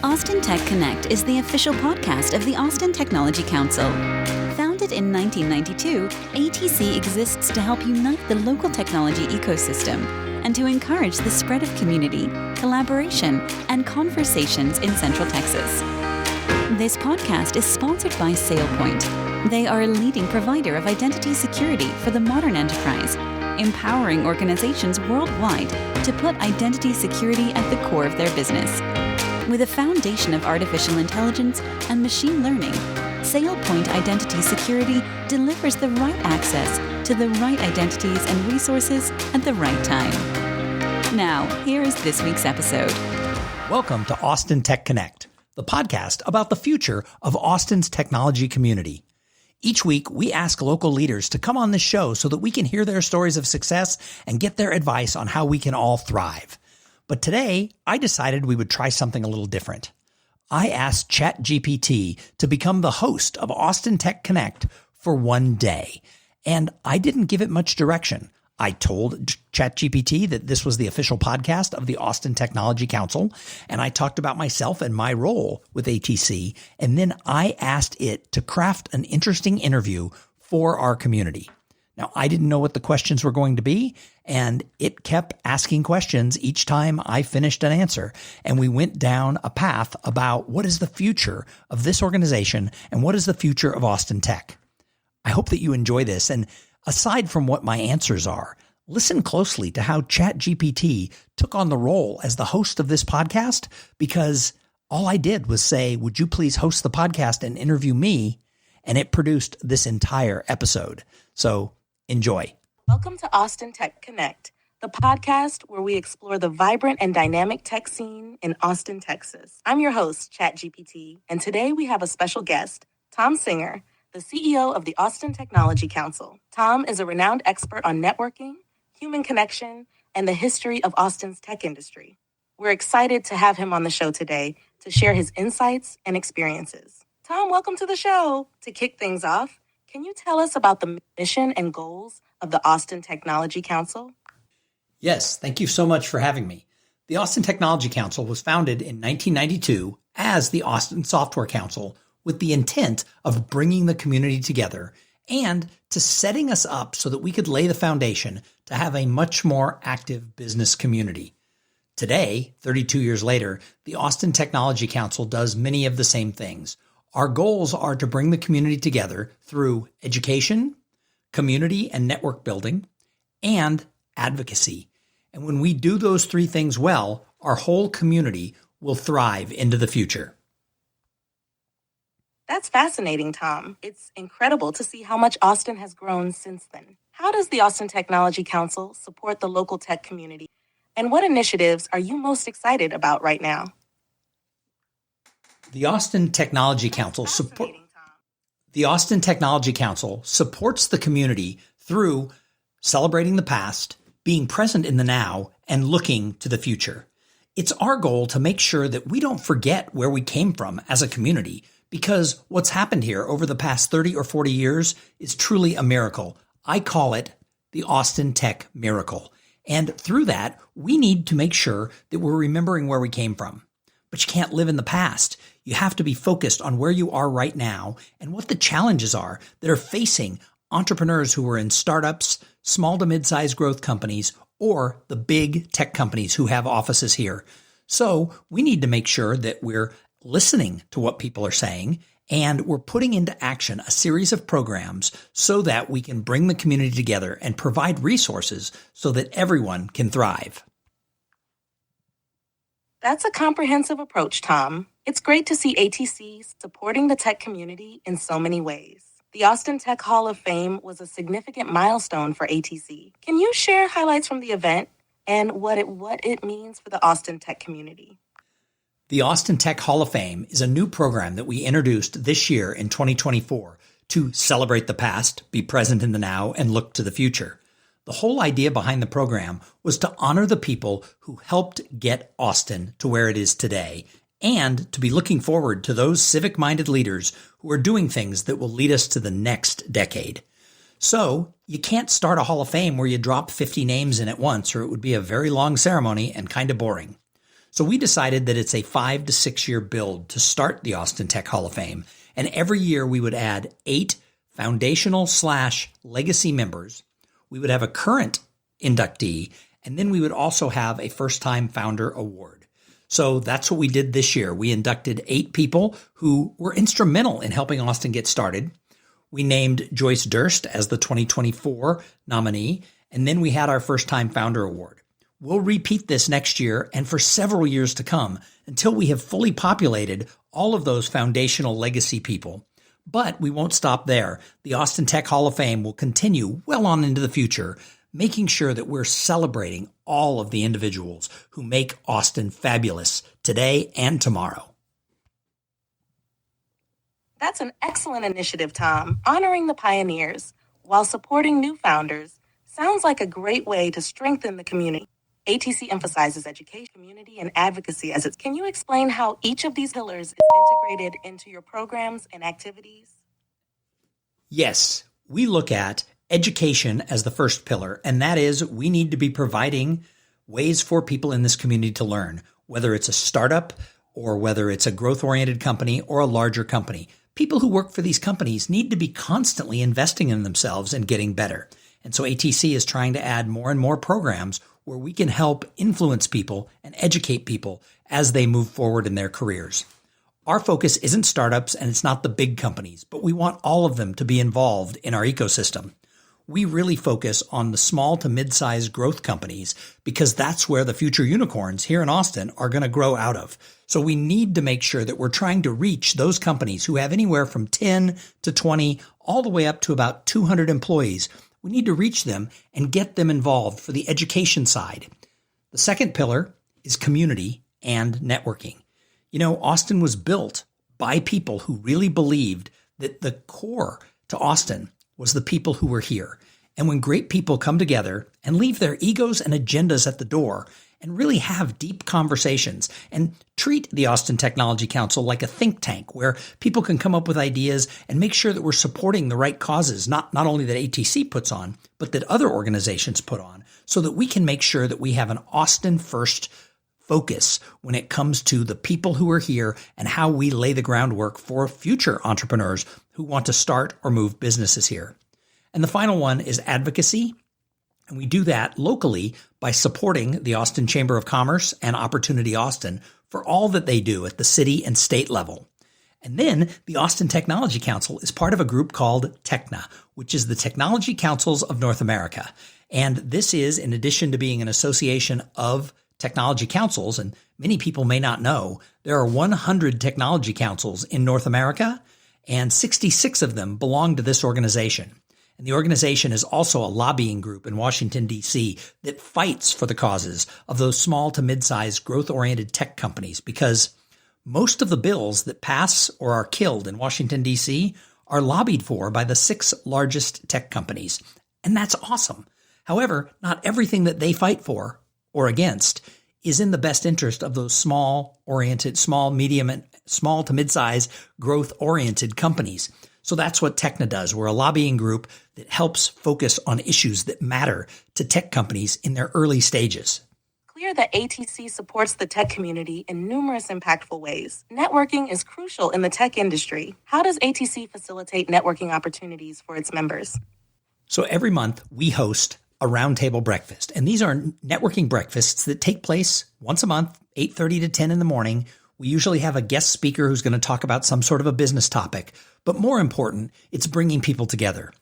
Austin Tech Connect is the official podcast of the Austin Technology Council. Founded in 1992, ATC exists to help unite the local technology ecosystem and to encourage the spread of community, collaboration, and conversations in Central Texas. This podcast is sponsored by SailPoint. They are a leading provider of identity security for the modern enterprise, empowering organizations worldwide to put identity security at the core of their business. With a foundation of artificial intelligence and machine learning, SailPoint Identity Security delivers the right access to the right identities and resources at the right time. Now, here is this week's episode. Welcome to Austin Tech Connect, the podcast about the future of Austin's technology community. Each week, we ask local leaders to come on this show so that we can hear their stories of success and get their advice on how we can all thrive. But today, I decided we would try something a little different. I asked ChatGPT to become the host of Austin Tech Connect for one day, and I didn't give it much direction. I told ChatGPT that this was the official podcast of the Austin Technology Council, and I talked about myself and my role with ATC, and then I asked it to craft an interesting interview for our community. Now, I didn't know what the questions were going to be, and it kept asking questions each time I finished an answer. And we went down a path about what is the future of this organization and what is the future of Austin Tech. I hope that you enjoy this. And aside from what my answers are, listen closely to how ChatGPT took on the role as the host of this podcast, because all I did was say, would you please host the podcast and interview me? And it produced this entire episode. So enjoy. Welcome to Austin Tech Connect, the podcast where we explore the vibrant and dynamic tech scene in Austin, Texas. I'm your host, ChatGPT, and today we have a special guest, Thom Singer, the CEO of the Austin Technology Council. Thom is a renowned expert on networking, human connection, and the history of Austin's tech industry. We're excited to have him on the show today to share his insights and experiences. Thom, welcome to the show. To kick things off, can you tell us about the mission and goals of the Austin Technology Council? Yes, thank you so much for having me. The Austin Technology Council was founded in 1992 as the Austin Software Council with the intent of bringing the community together and to setting us up so that we could lay the foundation to have a much more active business community. Today, 32 years later, the Austin Technology Council does many of the same things. Our goals are to bring the community together through education, community and network building, and advocacy. And when we do those three things well, our whole community will thrive into the future. That's fascinating, Thom. It's incredible to see how much Austin has grown since then. How does the Austin Technology Council support the local tech community? And what initiatives are you most excited about right now? The Austin Technology Council supports the community through celebrating the past, being present in the now, and looking to the future. It's our goal to make sure that we don't forget where we came from as a community, because what's happened here over the past 30 or 40 years is truly a miracle. I call it the Austin Tech Miracle. And through that, we need to make sure that we're remembering where we came from. But you can't live in the past. You have to be focused on where you are right now and what the challenges are that are facing entrepreneurs who are in startups, small to mid-sized growth companies, or the big tech companies who have offices here. So we need to make sure that we're listening to what people are saying and we're putting into action a series of programs so that we can bring the community together and provide resources so that everyone can thrive. That's a comprehensive approach, Thom. It's great to see ATC supporting the tech community in so many ways. The Austin Tech Hall of Fame was a significant milestone for ATC. Can you share highlights from the event and what it means for the Austin Tech community? The Austin Tech Hall of Fame is a new program that we introduced this year in 2024 to celebrate the past, be present in the now, and look to the future. The whole idea behind the program was to honor the people who helped get Austin to where it is today and to be looking forward to those civic-minded leaders who are doing things that will lead us to the next decade. So you can't start a Hall of Fame where you drop 50 names in at once, or it would be a very long ceremony and kind of boring. So we decided that it's a 5 to 6 year build to start the Austin Tech Hall of Fame. And every year we would add 8 foundational/legacy members. We would have a current inductee, and then we would also have a first-time founder award. So that's what we did this year. We inducted 8 people who were instrumental in helping Austin get started. We named Joyce Durst as the 2024 nominee, and then we had our first-time founder award. We'll repeat this next year and for several years to come until we have fully populated all of those foundational legacy people. But we won't stop there. The Austin Tech Hall of Fame will continue well on into the future, making sure that we're celebrating all of the individuals who make Austin fabulous today and tomorrow. That's an excellent initiative, Tom. Honoring the pioneers while supporting new founders sounds like a great way to strengthen the community. ATC emphasizes education, community, and advocacy as its. Can you explain how each of these pillars is integrated into your programs and activities? Yes, we look at education as the first pillar, and that is we need to be providing ways for people in this community to learn, whether it's a startup or whether it's a growth-oriented company or a larger company. People who work for these companies need to be constantly investing in themselves and getting better. And so ATC is trying to add more and more programs where we can help influence people and educate people as they move forward in their careers. Our focus isn't startups and it's not the big companies, but we want all of them to be involved in our ecosystem. We really focus on the small to mid-sized growth companies because that's where the future unicorns here in Austin are going to grow out of. So we need to make sure that we're trying to reach those companies who have anywhere from 10 to 20, all the way up to about 200 employees. We need to reach them and get them involved for the education side. The second pillar is community and networking. You know, Austin was built by people who really believed that the core to Austin was the people who were here. And when great people come together and leave their egos and agendas at the door and really have deep conversations and treat the Austin Technology Council like a think tank where people can come up with ideas and make sure that we're supporting the right causes, not only that ATC puts on, but that other organizations put on, so that we can make sure that we have an Austin first focus when it comes to the people who are here and how we lay the groundwork for future entrepreneurs who want to start or move businesses here. And the final one is advocacy. And we do that locally by supporting the Austin Chamber of Commerce and Opportunity Austin for all that they do at the city and state level. And then the Austin Technology Council is part of a group called TECNA, which is the Technology Councils of North America. And this is, in addition to being an association of technology councils, and many people may not know, there are 100 technology councils in North America, and 66 of them belong to this organization. And the organization is also a lobbying group in Washington, D.C. that fights for the causes of those small to mid-sized growth-oriented tech companies, because most of the bills that pass or are killed in Washington, D.C. are lobbied for by the 6 largest tech companies. And that's awesome. However, not everything that they fight for or against is in the best interest of those small to mid-sized growth-oriented companies. So that's what TECNA does. We're a lobbying group that helps focus on issues that matter to tech companies in their early stages. Clear that ATC supports the tech community in numerous impactful ways. Networking is crucial in the tech industry. How does ATC facilitate networking opportunities for its members? So every month we host a roundtable breakfast. And these are networking breakfasts that take place once a month, 8:30 to 10 in the morning. We usually have a guest speaker who's going to talk about some sort of a business topic. But more important, it's bringing people together.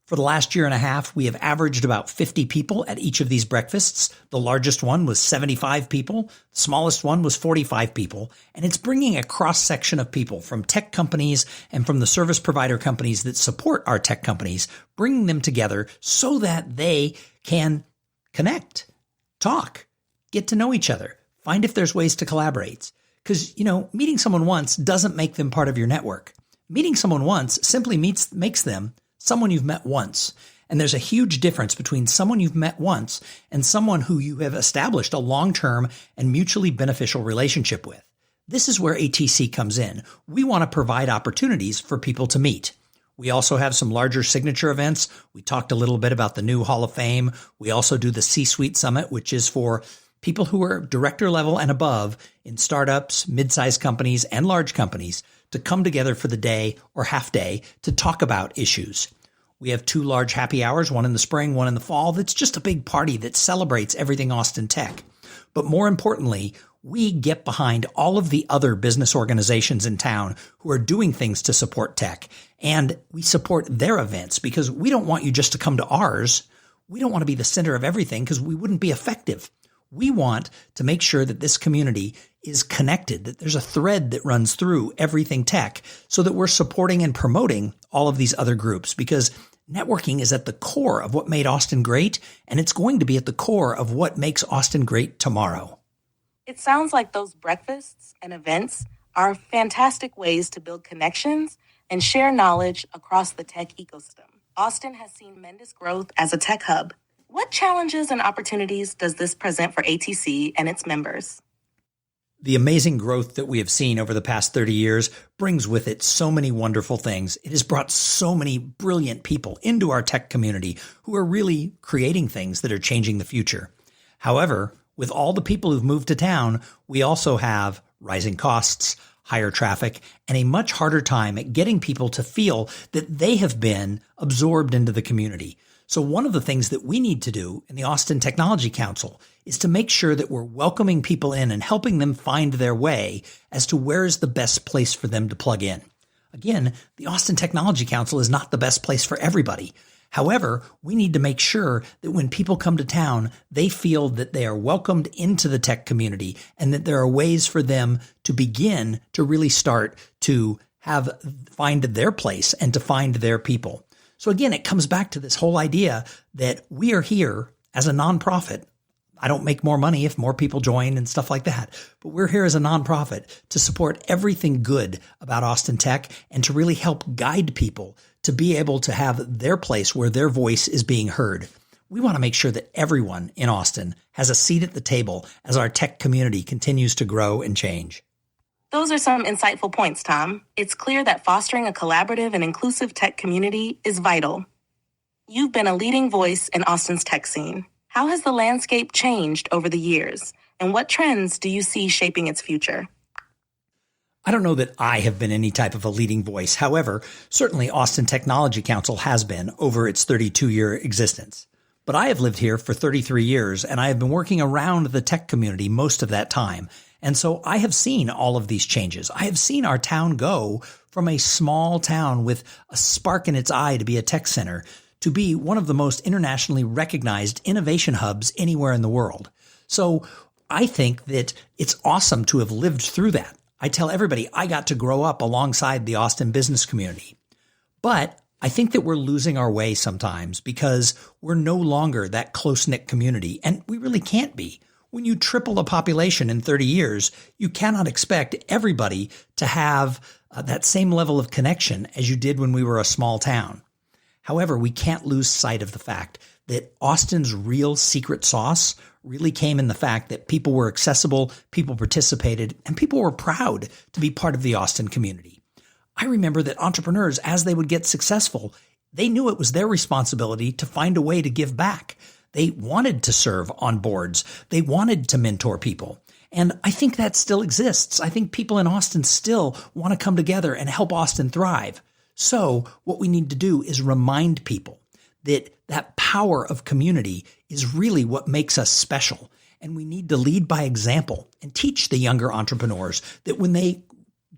For the last year and a half, we have averaged about 50 people at each of these breakfasts. The largest one was 75 people. The smallest one was 45 people. And it's bringing a cross-section of people from tech companies and from the service provider companies that support our tech companies, bringing them together so that they can connect, talk, get to know each other, find if there's ways to collaborate. Because, meeting someone once doesn't make them part of your network. Meeting someone once simply makes them someone you've met once. And there's a huge difference between someone you've met once and someone who you have established a long-term and mutually beneficial relationship with. This is where ATC comes in. We want to provide opportunities for people to meet. We also have some larger signature events. We talked a little bit about the new Hall of Fame. We also do the C-Suite Summit, which is for people who are director level and above in startups, mid-sized companies, and large companies to come together for the day or half day to talk about issues. We have 2 large happy hours, one in the spring, one in the fall. That's just a big party that celebrates everything Austin Tech. But more importantly, we get behind all of the other business organizations in town who are doing things to support tech. And we support their events because we don't want you just to come to ours. We don't want to be the center of everything because we wouldn't be effective. We want to make sure that this community is connected, that there's a thread that runs through everything tech so that we're supporting and promoting all of these other groups because networking is at the core of what made Austin great, and it's going to be at the core of what makes Austin great tomorrow. It sounds like those breakfasts and events are fantastic ways to build connections and share knowledge across the tech ecosystem. Austin has seen tremendous growth as a tech hub. What challenges and opportunities does this present for ATC and its members? The amazing growth that we have seen over the past 30 years brings with it so many wonderful things. It has brought so many brilliant people into our tech community who are really creating things that are changing the future. However, with all the people who've moved to town, we also have rising costs, higher traffic, and a much harder time at getting people to feel that they have been absorbed into the community. So one of the things that we need to do in the Austin Technology Council is to make sure that we're welcoming people in and helping them find their way as to where is the best place for them to plug in. Again, the Austin Technology Council is not the best place for everybody. However, we need to make sure that when people come to town, they feel that they are welcomed into the tech community and that there are ways for them to begin to really start to find their place and to find their people. So again, it comes back to this whole idea that we are here as a nonprofit. I don't make more money if more people join and stuff like that, but we're here as a nonprofit to support everything good about Austin Tech and to really help guide people to be able to have their place where their voice is being heard. We want to make sure that everyone in Austin has a seat at the table as our tech community continues to grow and change. Those are some insightful points, Tom. It's clear that fostering a collaborative and inclusive tech community is vital. You've been a leading voice in Austin's tech scene. How has the landscape changed over the years, and what trends do you see shaping its future? I don't know that I have been any type of a leading voice. However, certainly Austin Technology Council has been over its 32-year existence. But I have lived here for 33 years, and I have been working around the tech community most of that time. And so I have seen all of these changes. I have seen our town go from a small town with a spark in its eye to be a tech center to be one of the most internationally recognized innovation hubs anywhere in the world. So I think that it's awesome to have lived through that. I tell everybody I got to grow up alongside the Austin business community. But I think that we're losing our way sometimes because we're no longer that close-knit community, and we really can't be. When you triple a population in 30 years, you cannot expect everybody to have that same level of connection as you did when we were a small town. However, we can't lose sight of the fact that Austin's real secret sauce really came in the fact that people were accessible, people participated, and people were proud to be part of the Austin community. I remember that entrepreneurs, as they would get successful, they knew it was their responsibility to find a way to give back. They wanted to serve on boards. They wanted to mentor people. And I think that still exists. I think people in Austin still want to come together and help Austin thrive. So what we need to do is remind people that that power of community is really what makes us special. And we need to lead by example and teach the younger entrepreneurs that when they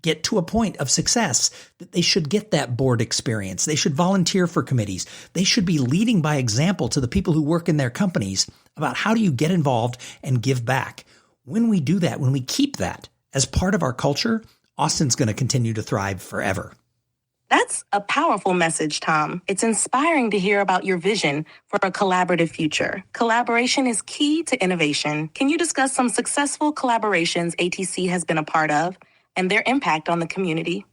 get to a point of success, that they should get that board experience. They should volunteer for committees. They should be leading by example to the people who work in their companies about how do you get involved and give back. When we do that, when we keep that as part of our culture, Austin's going to continue to thrive forever. That's a powerful message, Tom. It's inspiring to hear about your vision for a collaborative future. Collaboration is key to innovation. Can you discuss some successful collaborations ATC has been a part of and their impact on the community?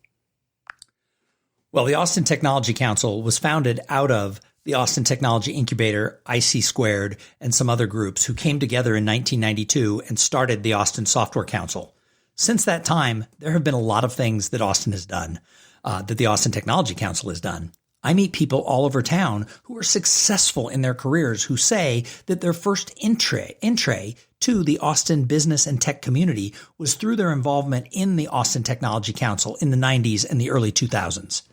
Well, the Austin Technology Council was founded out of the Austin Technology Incubator, IC Squared, and some other groups who came together in 1992 and started the Austin Software Council. Since that time, there have been a lot of things that Austin has done, that the Austin Technology Council has done. I meet people all over town who are successful in their careers who say that their first entree to the Austin business and tech community was through their involvement in the Austin Technology Council in the 90s and the early 2000s.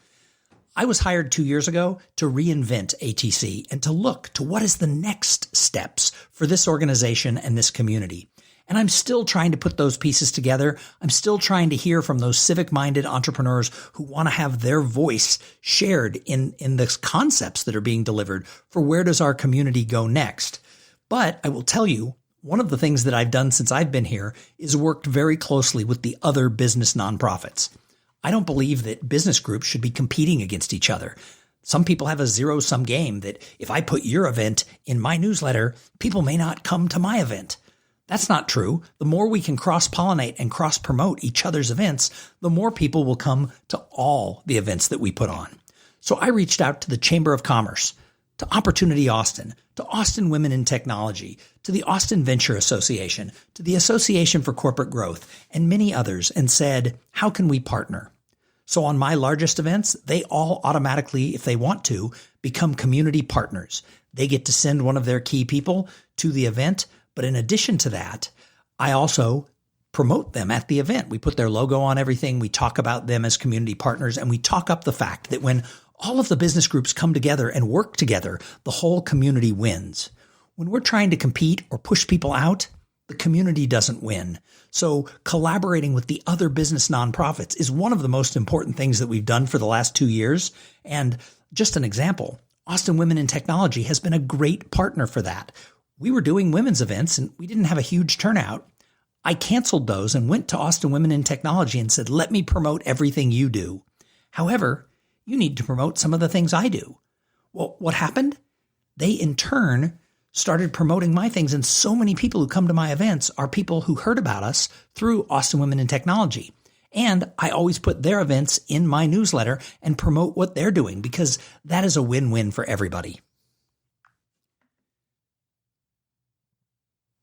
I was hired 2 years ago to reinvent ATC and to look to what is the next steps for this organization and this community. And I'm still trying to put those pieces together. I'm still trying to hear from those civic-minded entrepreneurs who want to have their voice shared in the concepts that are being delivered for where does our community go next. But I will tell you, one of the things that I've done since I've been here is worked very closely with the other business nonprofits. I don't believe that business groups should be competing against each other. Some people have a zero-sum game that if I put your event in my newsletter, people may not come to my event. That's not true. The more we can cross-pollinate and cross-promote each other's events, the more people will come to all the events that we put on. So I reached out to the Chamber of Commerce, to Opportunity Austin, to Austin Women in Technology, to the Austin Venture Association, to the Association for Corporate Growth, and many others, and said, how can we partner? So on my largest events, they all automatically, if they want to, become community partners. They get to send one of their key people to the event. But in addition to that, I also promote them at the event. We put their logo on everything. We talk about them as community partners, and we talk up the fact that when all of the business groups come together and work together, the whole community wins. When we're trying to compete or push people out, the community doesn't win. So collaborating with the other business nonprofits is one of the most important things that we've done for the last 2 years. And just an example, Austin Women in Technology has been a great partner for that. We were doing women's events and we didn't have a huge turnout. I canceled those and went to Austin Women in Technology and said, let me promote everything you do. However, you need to promote some of the things I do. Well, what happened? They in turn started promoting my things. And so many people who come to my events are people who heard about us through Austin Women in Technology. And I always put their events in my newsletter and promote what they're doing because that is a win-win for everybody.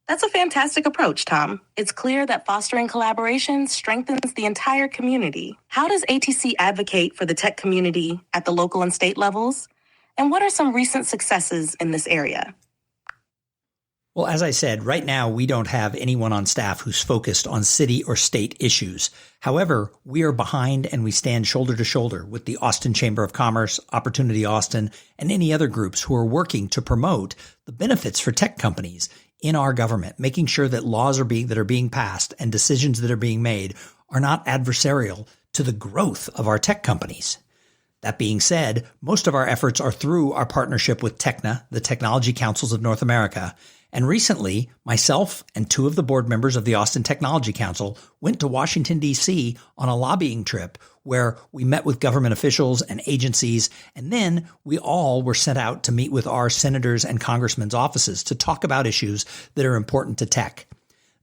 That's a fantastic approach, Tom. It's clear that fostering collaboration strengthens the entire community. How does ATC advocate for the tech community at the local and state levels? And what are some recent successes in this area? Well, as I said, right now we don't have anyone on staff who's focused on city or state issues. However, we are behind and we stand shoulder to shoulder with the Austin Chamber of Commerce, Opportunity Austin, and any other groups who are working to promote the benefits for tech companies in our government, making sure that laws that are being passed and decisions that are being made are not adversarial to the growth of our tech companies. That being said, most of our efforts are through our partnership with TECNA, the Technology Councils of North America. And recently, myself and 2 of the board members of the Austin Technology Council went to Washington, D.C. on a lobbying trip where we met with government officials and agencies, and then we all were sent out to meet with our senators and congressmen's offices to talk about issues that are important to tech.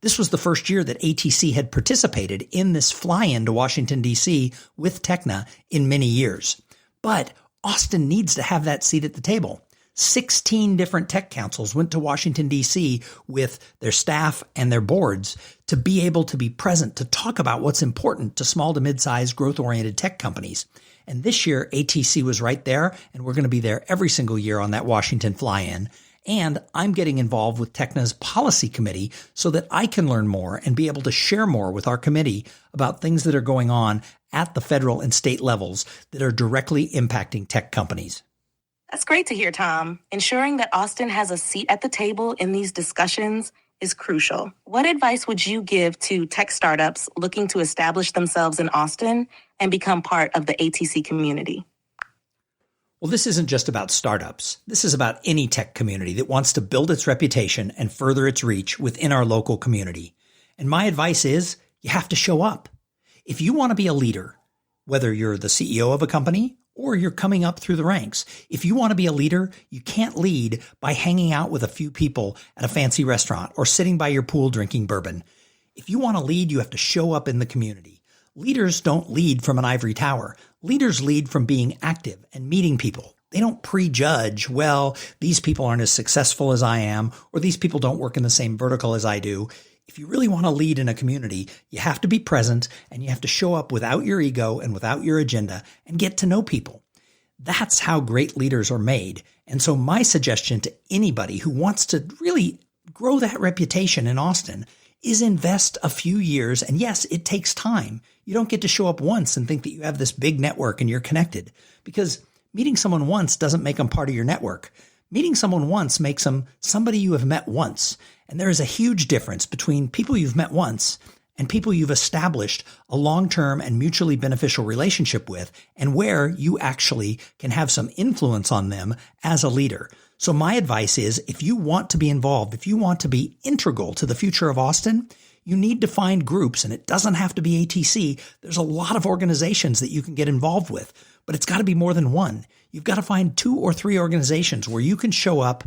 This was the first year that ATC had participated in this fly-in to Washington, D.C. with TECNA in many years. But Austin needs to have that seat at the table. 16 different tech councils went to Washington, D.C. with their staff and their boards to be able to be present to talk about what's important to small to mid-sized growth-oriented tech companies. And this year, ATC was right there, and we're going to be there every single year on that Washington fly-in. And I'm getting involved with TECNA's policy committee so that I can learn more and be able to share more with our committee about things that are going on at the federal and state levels that are directly impacting tech companies. That's great to hear, Tom. Ensuring that Austin has a seat at the table in these discussions is crucial. What advice would you give to tech startups looking to establish themselves in Austin and become part of the ATC community? Well, this isn't just about startups. This is about any tech community that wants to build its reputation and further its reach within our local community. And my advice is you have to show up. If you want to be a leader, whether you're the CEO of a company or you're coming up through the ranks, if you want to be a leader, you can't lead by hanging out with a few people at a fancy restaurant or sitting by your pool drinking bourbon. If you want to lead, you have to show up in the community. Leaders don't lead from an ivory tower. Leaders lead from being active and meeting people. They don't prejudge, well, these people aren't as successful as I am, or these people don't work in the same vertical as I do. If you really want to lead in a community, you have to be present and you have to show up without your ego and without your agenda and get to know people. That's how great leaders are made. And so my suggestion to anybody who wants to really grow that reputation in Austin is invest a few years. And yes, it takes time. You don't get to show up once and think that you have this big network and you're connected, because meeting someone once doesn't make them part of your network. Meeting someone once makes them somebody you have met once. And there is a huge difference between people you've met once and people you've established a long-term and mutually beneficial relationship with, and where you actually can have some influence on them as a leader. So my advice is, if you want to be involved, if you want to be integral to the future of Austin, you need to find groups, and it doesn't have to be ATC. There's a lot of organizations that you can get involved with, but it's got to be more than one. You've got to find 2 or 3 organizations where you can show up,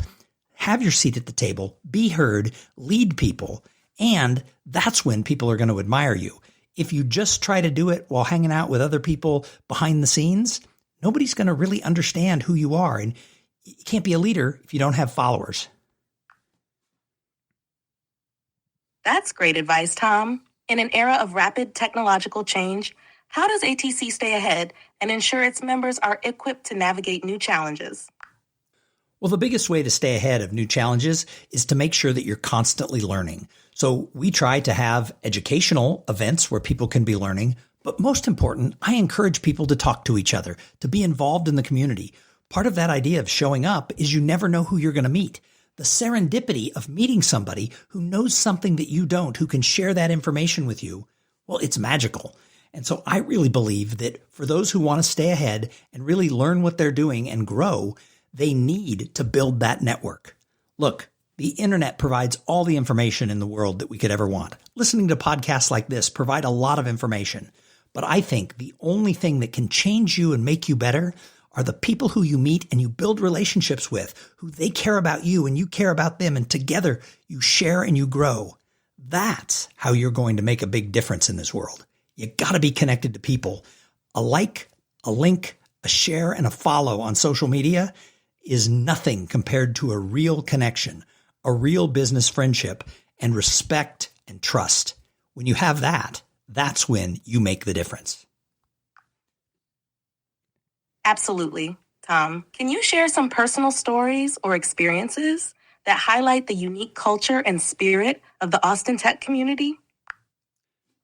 have your seat at the table, be heard, lead people, and that's when people are going to admire you. If you just try to do it while hanging out with other people behind the scenes, nobody's going to really understand who you are. And you can't be a leader if you don't have followers. That's great advice, Tom. In an era of rapid technological change, how does ATC stay ahead and ensure its members are equipped to navigate new challenges? Well, the biggest way to stay ahead of new challenges is to make sure that you're constantly learning. So we try to have educational events where people can be learning, but most important, I encourage people to talk to each other, to be involved in the community. Part of that idea of showing up is you never know who you're going to meet. The serendipity of meeting somebody who knows something that you don't, who can share that information with you, well, it's magical. And so I really believe that for those who want to stay ahead and really learn what they're doing and grow, they need to build that network. Look, the internet provides all the information in the world that we could ever want. Listening to podcasts like this provide a lot of information. But I think the only thing that can change you and make you better are the people who you meet and you build relationships with, who they care about you and you care about them, and together you share and you grow. That's how you're going to make a big difference in this world. You got to be connected to people. A like, a link, a share, and a follow on social media is nothing compared to a real connection, a real business friendship, and respect and trust. When you have that, that's when you make the difference. Absolutely. Tom, can you share some personal stories or experiences that highlight the unique culture and spirit of the Austin tech community?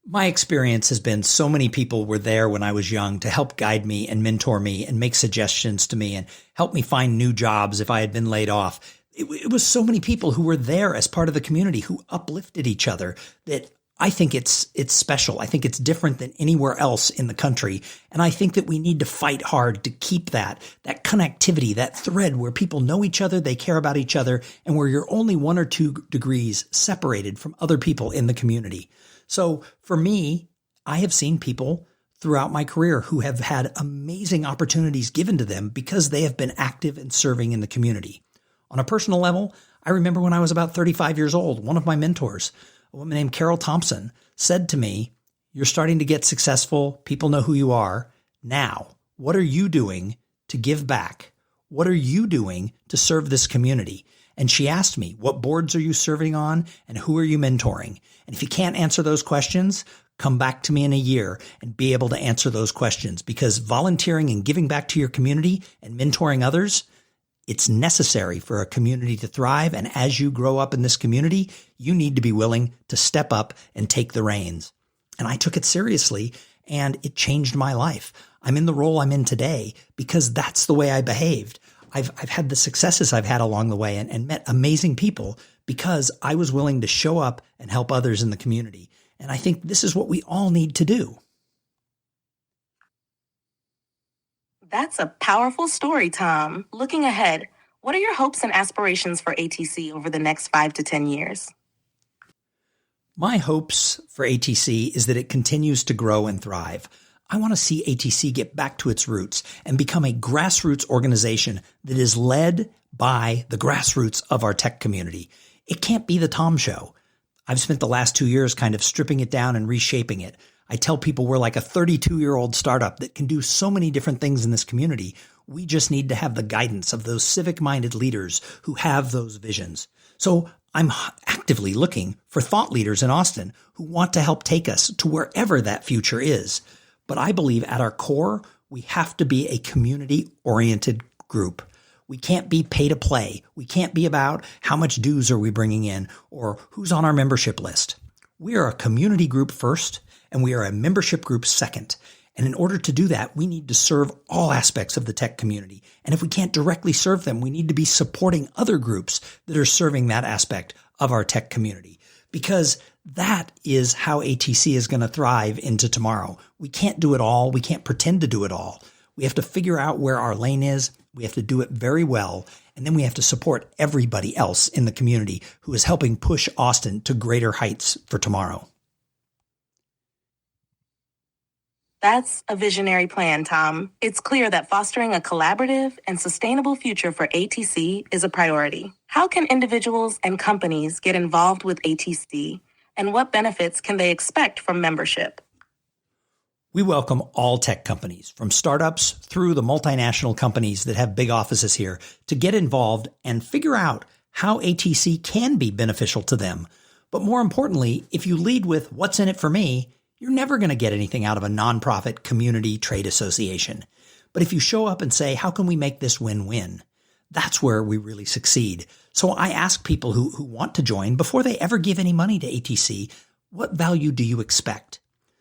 My experience has been so many people were there when I was young to help guide me and mentor me and make suggestions to me and help me find new jobs if I had been laid off. It was so many people who were there as part of the community who uplifted each other that I think it's special. I think it's different than anywhere else in the country. And I think that we need to fight hard to keep that connectivity, that thread where people know each other, they care about each other, and where you're only 1 or 2 degrees separated from other people in the community. So for me, I have seen people throughout my career who have had amazing opportunities given to them because they have been active and serving in the community. On a personal level, I remember when I was about 35 years old, one of my mentors, a woman named Carol Thompson, said to me, "You're starting to get successful. People know who you are. Now, what are you doing to give back? What are you doing to serve this community?" And she asked me, "What boards are you serving on and who are you mentoring?" And if you can't answer those questions, come back to me in a year and be able to answer those questions, because volunteering and giving back to your community and mentoring others, it's necessary for a community to thrive. And as you grow up in this community, you need to be willing to step up and take the reins. And I took it seriously, and it changed my life. I'm in the role I'm in today because that's the way I behaved. I've had the successes I've had along the way and met amazing people because I was willing to show up and help others in the community. And I think this is what we all need to do. That's a powerful story, Tom. Looking ahead, what are your hopes and aspirations for ATC over the next 5 to 10 years? My hopes for ATC is that it continues to grow and thrive. I want to see ATC get back to its roots and become a grassroots organization that is led by the grassroots of our tech community. It can't be the Tom Show. I've spent the last 2 years kind of stripping it down and reshaping it. I tell people we're like a 32-year-old startup that can do so many different things in this community. We just need to have the guidance of those civic-minded leaders who have those visions. So I'm actively looking for thought leaders in Austin who want to help take us to wherever that future is. But I believe at our core, We have to be a community-oriented group. We can't be pay to play. We can't be about how much dues are we bringing in or who's on our membership list. We are a community group first, and we are a membership group second. And in order to do that, we need to serve all aspects of the tech community. And if we can't directly serve them, we need to be supporting other groups that are serving that aspect of our tech community. Because that is how ATC is going to thrive into tomorrow. We can't do it all. We can't pretend to do it all. We have to figure out where our lane is. We have to do it very well. And then we have to support everybody else in the community who is helping push Austin to greater heights for tomorrow. That's a visionary plan, Tom. It's clear that fostering a collaborative and sustainable future for ATC is a priority. How can individuals and companies get involved with ATC, and what benefits can they expect from membership? We welcome all tech companies, from startups through the multinational companies that have big offices here, to get involved and figure out how ATC can be beneficial to them. But more importantly, if you lead with what's in it for me, you're never going to get anything out of a nonprofit community trade association. But if you show up and say, how can we make this win-win? That's where we really succeed. So I ask people who want to join, before they ever give any money to ATC, what value do you expect?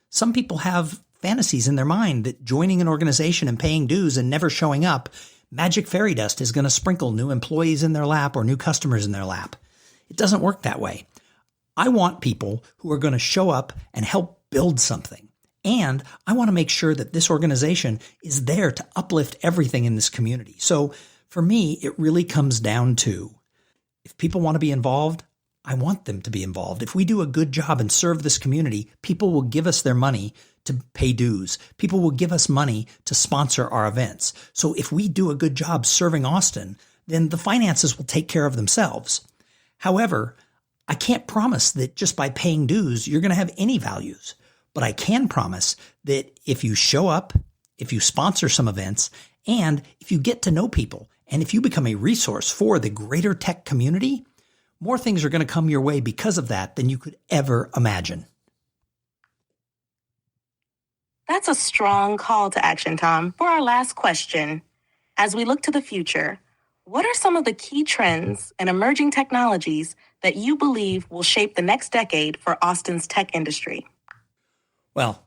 Some people have fantasies in their mind that joining an organization and paying dues and never showing up, magic fairy dust is going to sprinkle new employees in their lap or new customers in their lap. It doesn't work that way. I want people who are going to show up and help build something. And I want to make sure that this organization is there to uplift everything in this community. So for me, it really comes down to, if people want to be involved, I want them to be involved. If we do a good job and serve this community, people will give us their money to pay dues. People will give us money to sponsor our events. So if we do a good job serving Austin, then the finances will take care of themselves. However, I can't promise that just by paying dues, you're going to have any values. But I can promise that if you show up, if you sponsor some events, and if you get to know people, and if you become a resource for the greater tech community, more things are going to come your way because of that than you could ever imagine. That's a strong call to action, Tom. For our last question, as we look to the future, what are some of the key trends and emerging technologies that you believe will shape the next decade for Austin's tech industry? Well,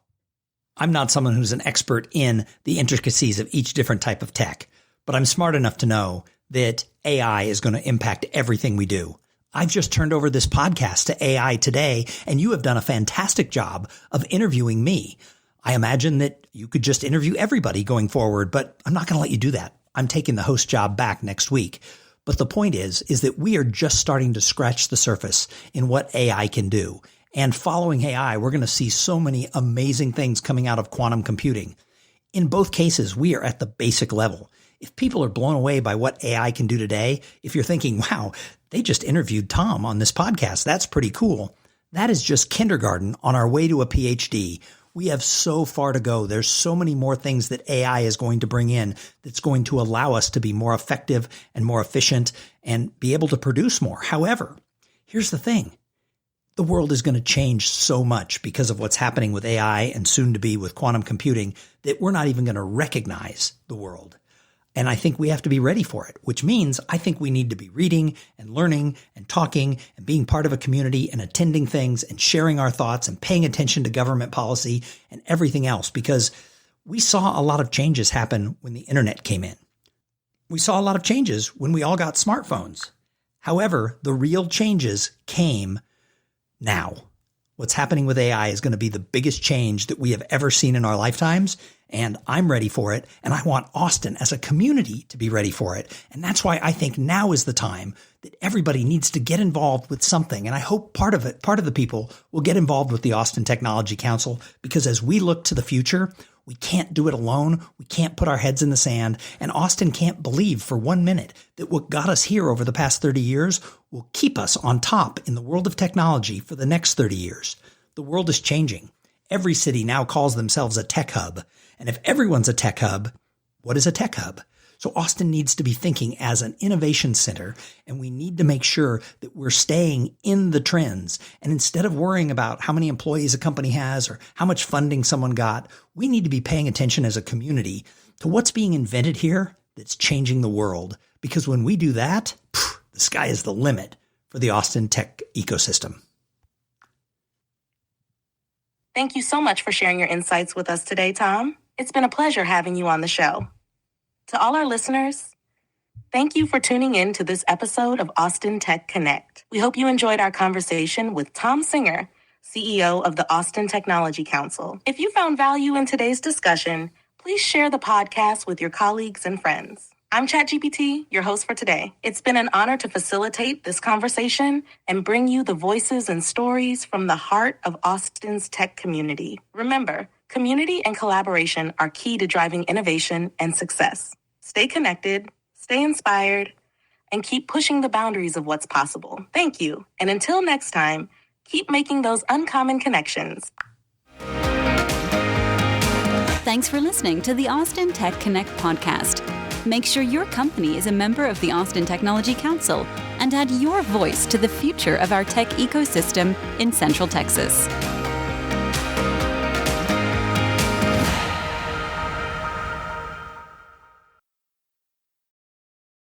I'm not someone who's an expert in the intricacies of each different type of tech, but I'm smart enough to know that AI is going to impact everything we do. I've just turned over this podcast to AI today, and you have done a fantastic job of interviewing me. I imagine that you could just interview everybody going forward, but I'm not going to let you do that. I'm taking the host job back next week. But the point is that we are just starting to scratch the surface in what AI can do. And following AI, we're going to see so many amazing things coming out of quantum computing. In both cases, we are at the basic level. If people are blown away by what AI can do today, if you're thinking, wow, they just interviewed Tom on this podcast, that's pretty cool. That is just kindergarten on our way to a PhD. We have so far to go. There's so many more things that AI is going to bring in that's going to allow us to be more effective and more efficient and be able to produce more. However, here's the thing. The world is going to change so much because of what's happening with AI and soon to be with quantum computing that we're not even going to recognize the world. And I think we have to be ready for it, which means I think we need to be reading and learning and talking and being part of a community and attending things and sharing our thoughts and paying attention to government policy and everything else, because we saw a lot of changes happen when the internet came in. We saw a lot of changes when we all got smartphones. However, the real changes came now. What's happening with AI is going to be the biggest change that we have ever seen in our lifetimes, and I'm ready for it, and I want Austin as a community to be ready for it. And that's why I think now is the time that everybody needs to get involved with something, and I hope part of the people will get involved with the Austin Technology Council, because as we look to the future, we can't do it alone. We can't put our heads in the sand, and Austin can't believe for 1 minute that what got us here over the past 30 years will keep us on top in the world of technology for the next 30 years. The world is changing. Every city now calls themselves a tech hub. And if everyone's a tech hub, what is a tech hub? So Austin needs to be thinking as an innovation center, and we need to make sure that we're staying in the trends. And instead of worrying about how many employees a company has or how much funding someone got, we need to be paying attention as a community to what's being invented here that's changing the world. Because when we do that, the sky is the limit for the Austin tech ecosystem. Thank you so much for sharing your insights with us today, Thom. It's been a pleasure having you on the show. To all our listeners, thank you for tuning in to this episode of Austin Tech Connect. We hope you enjoyed our conversation with Thom Singer, CEO of the Austin Technology Council. If you found value in today's discussion, please share the podcast with your colleagues and friends. I'm ChatGPT, your host for today. It's been an honor to facilitate this conversation and bring you the voices and stories from the heart of Austin's tech community. Remember, community and collaboration are key to driving innovation and success. Stay connected, stay inspired, and keep pushing the boundaries of what's possible. Thank you. And until next time, keep making those uncommon connections. Thanks for listening to the Austin Tech Connect podcast. Make sure your company is a member of the Austin Technology Council and add your voice to the future of our tech ecosystem in Central Texas.